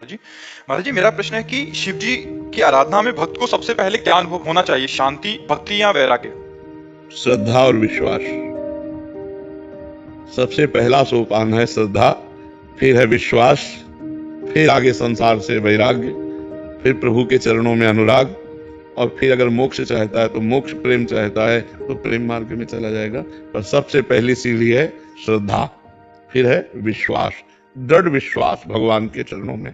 जी। माता जी, मेरा प्रश्न है कि शिव जी की आराधना में भक्त को सबसे पहले क्या अनुभव होना चाहिए, शांति, भक्ति या वैराग्य? श्रद्धा और विश्वास। सबसे पहला सोपान है श्रद्धा, फिर है विश्वास, फिर आगे संसार से वैराग्य, फिर प्रभु के चरणों में अनुराग, और फिर अगर मोक्ष चाहता है तो मोक्ष, प्रेम चाहता है तो प्रेम मार्ग में चला जाएगा। पर सबसे पहली सीढ़ी है श्रद्धा, फिर है विश्वास, दृढ़ विश्वास भगवान के चरणों में।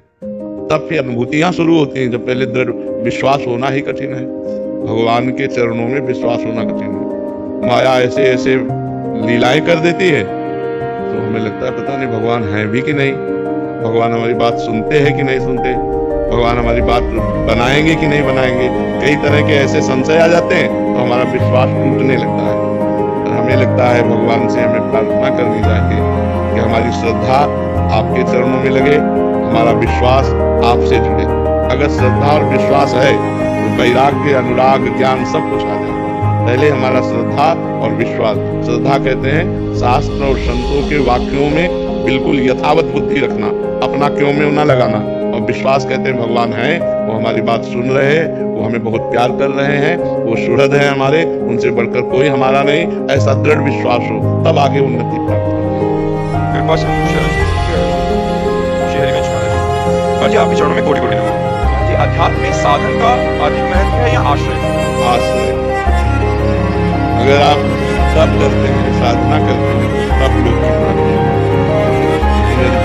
तब फिर अनुभूतियां शुरू होती हैं। जब पहले दृढ़ विश्वास होना ही कठिन है, भगवान के चरणों में विश्वास होना कठिन है। माया ऐसे ऐसे लीलाएं कर देती है तो हमें लगता है पता नहीं भगवान है भी कि नहीं, भगवान हमारी बात सुनते हैं कि नहीं सुनते, भगवान हमारी बात बनाएंगे कि नहीं बनाएंगे। कई तरह के ऐसे संशय आ जाते हैं तो हमारा विश्वास टूटने लगता है। और हमें लगता है भगवान से हमें प्रार्थना करनी चाहिए कि हमारी श्रद्धा आपके चरणों में लगे, हमारा विश्वास आपसे जुड़े। अगर श्रद्धा और विश्वास है तो वैराग्य, अनुराग, ज्ञान सब कुछ आ जाएगा। पहले हमारा श्रद्धा और विश्वास। श्रद्धा कहते हैं शास्त्र और संतों के वाक्यों में बिल्कुल यथावत बुद्धि रखना, अपना क्यों में ना लगाना। और विश्वास कहते हैं भगवान है, वो हमारी बात सुन रहे हैं, वो हमें बहुत प्यार कर रहे हैं, वो सुहृद है हमारे, उनसे बढ़कर कोई हमारा नहीं। ऐसा दृढ़ विश्वास हो तब आगे उन्नति प्राप्त होगी। कृपा से जी आपके चरणों में कोटि कोटि नमन। जी, अध्यात्म में साधन का अधिक महत्व है या आश्रय? आश्रय। अगर आप सब करते हैं, साधना करते हैं, तब लोग की प्राप्ति होगी।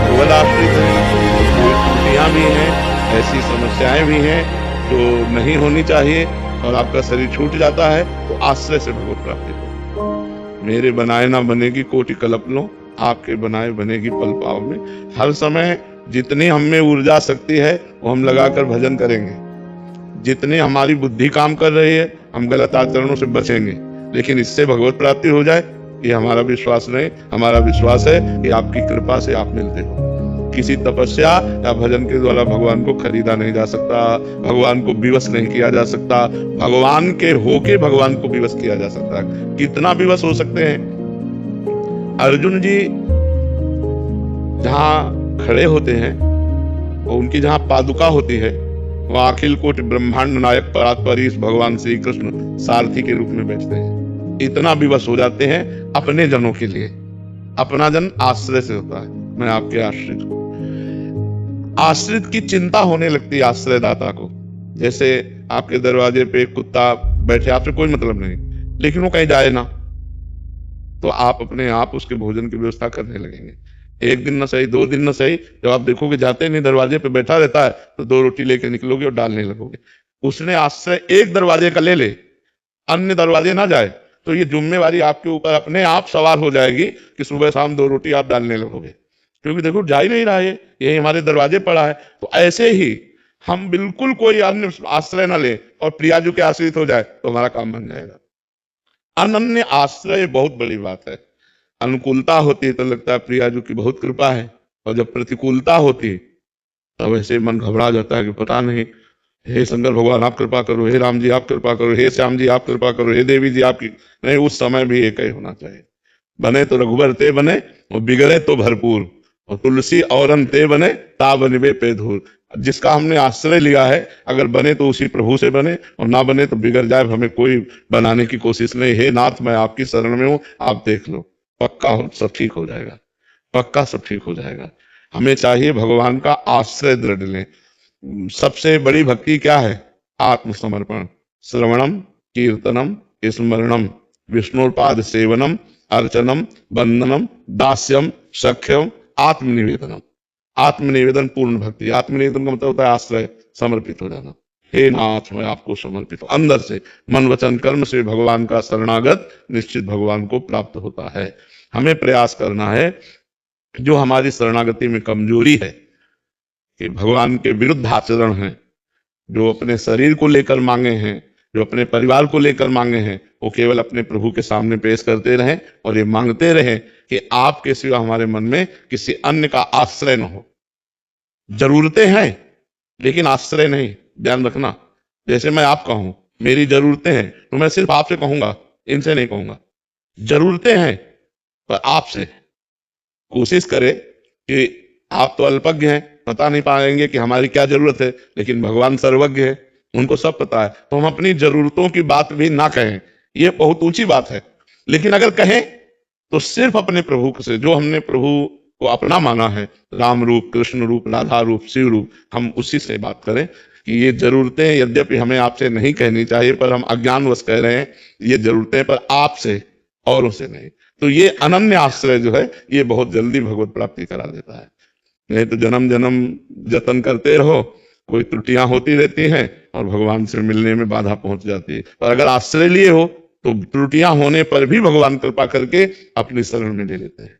भगवत आश्रित है, कोई त्रुटियां भी हैं, ऐसी समस्याएं भी हैं जो नहीं होनी चाहिए, और आपका शरीर छूट जाता है तो आश्रय से भगवत प्राप्ति होगी। मेरे बनाए ना बनेगी कोटि कल्प लो, आपके बनाए बनेगी पल पाव में। हर समय जितनी हम में ऊर्जा शक्ति है वो हम लगाकर भजन करेंगे, जितनी हमारी बुद्धि काम कर रही है हम गलत आचरणों से बचेंगे। लेकिन इससे भगवत प्राप्ति हो जाए ये हमारा विश्वास नहीं। हमारा विश्वास है कि आपकी कृपा से आप मिलते हो। किसी तपस्या या भजन के द्वारा भगवान को खरीदा नहीं जा सकता, भगवान को विवश नहीं किया जा सकता, भगवान के होके भगवान को विवश किया जा सकता है। कितना विवश हो सकते हैं? अर्जुन जी जहां खड़े होते हैं और उनकी जहां पादुका होती है वहां अखिल कोटि ब्रह्मांड नायक परात्परीश भगवान श्री कृष्ण सारथी के रूप में बैठते हैं। इतना विवश हो जाते हैं अपने जनों के लिए। अपना जन आश्रय से होता है, मैं आपके आश्रित हूं। आश्रित की चिंता होने लगती है आश्रयदाता को। जैसे आपके दरवाजे पे कुत्ता बैठे, आपसे कोई मतलब नहीं, लेकिन वो कहीं जाए ना, तो आप अपने आप उसके भोजन की व्यवस्था करने लगेंगे। एक दिन न सही, 2 दिन न सही, जब आप देखोगे जाते नहीं, दरवाजे पे बैठा रहता है, तो 2 रोटी लेके निकलोगे और डालने लगोगे। उसने आश्रय एक दरवाजे का ले ले, अन्य दरवाजे ना जाए, तो ये जिम्मेवारी आपके ऊपर अपने आप सवार हो जाएगी कि सुबह शाम 2 रोटी आप डालने लगोगे, क्योंकि देखो जा ही नहीं रहा है, यही हमारे दरवाजे पड़ा है। तो ऐसे ही हम बिल्कुल कोई अन्य आश्रय ना ले और प्रियाजू के आश्रित हो जाए तो हमारा काम बन जाएगा। अनन्य आश्रय बहुत बड़ी बात है। अनुकूलता होती है तो लगता है प्रियाजू की बहुत कृपा है, और जब प्रतिकूलता होती तब ऐसे मन घबरा जाता है कि पता नहीं, हे शंकर भगवान आप कृपा करो, हे राम जी आप कृपा करो, हे श्याम जी आप कृपा करो, हे देवी जी आपकी। नहीं, उस समय भी एक ही होना चाहिए। बने तो रघुबर ते बने और बिगड़े तो भरपूर, और तुलसी औरन ते बने ता बनिबे पे धूर। जिसका हमने आश्रय लिया है अगर बने तो उसी प्रभु से बने, और ना बने तो बिगड़ जाए, हमें कोई बनाने की कोशिश नहीं। हे नाथ मैं आपकी शरण में हूं, आप देख लो, पक्का सब ठीक हो जाएगा, पक्का सब ठीक हो जाएगा। हमें चाहिए भगवान का आश्रय दृढ़ लें। सबसे बड़ी भक्ति क्या है? आत्मसमर्पण। श्रवणम कीर्तनम स्मरणम विष्णुपाद सेवनम अर्चनम वंदनम दास्यम सख्यम आत्मनिवेदनम। आत्मनिवेदन पूर्ण भक्ति। आत्मनिवेदन का मतलब होता है आश्रय, समर्पित हो जाना। हे नाथ मैं आपको समर्पित हूं। अंदर से मन वचन कर्म से भगवान का शरणागत निश्चित भगवान को प्राप्त होता है। हमें प्रयास करना है जो हमारी शरणागति में कमजोरी है, कि भगवान के विरुद्ध आचरण है, जो अपने शरीर को लेकर मांगे हैं, जो अपने परिवार को लेकर मांगे हैं, वो केवल अपने प्रभु के सामने पेश करते रहें और ये मांगते रहें कि आपके सिवा हमारे मन में किसी अन्य का आश्रय न हो। जरूरतें हैं लेकिन आश्रय नहीं, ध्यान रखना। जैसे मैं आपका हूं, मेरी जरूरतें हैं तो मैं सिर्फ आपसे कहूंगा, इनसे नहीं कहूंगा। जरूरतें हैं पर आपसे। कोशिश करें कि आप तो अल्पज्ञ हैं, बता नहीं पाएंगे कि हमारी क्या जरूरत है, लेकिन भगवान सर्वज्ञ है, उनको सब पता है। तो हम अपनी जरूरतों की बात भी ना कहें, ये बहुत ऊंची बात है। लेकिन अगर कहें तो सिर्फ अपने प्रभु से, जो हमने प्रभु को अपना माना है, राम रूप, कृष्ण रूप, राधा रूप, शिव रूप, हम उसी से बात करें कि ये जरूरतें यद्यपि हमें आपसे नहीं कहनी चाहिए, पर हम अज्ञानवश कह रहे हैं ये जरूरतें, पर आपसे, औरों से नहीं। तो ये अनन्य आश्रय जो है ये बहुत जल्दी भगवत प्राप्ति करा देता है। नहीं तो जन्म जन्म जतन करते रहो, कोई त्रुटियां होती रहती हैं और भगवान से मिलने में बाधा पहुंच जाती है। पर अगर आश्रय लिए हो तो त्रुटियां होने पर भी भगवान कृपा करके अपनी शरण में ले लेते हैं।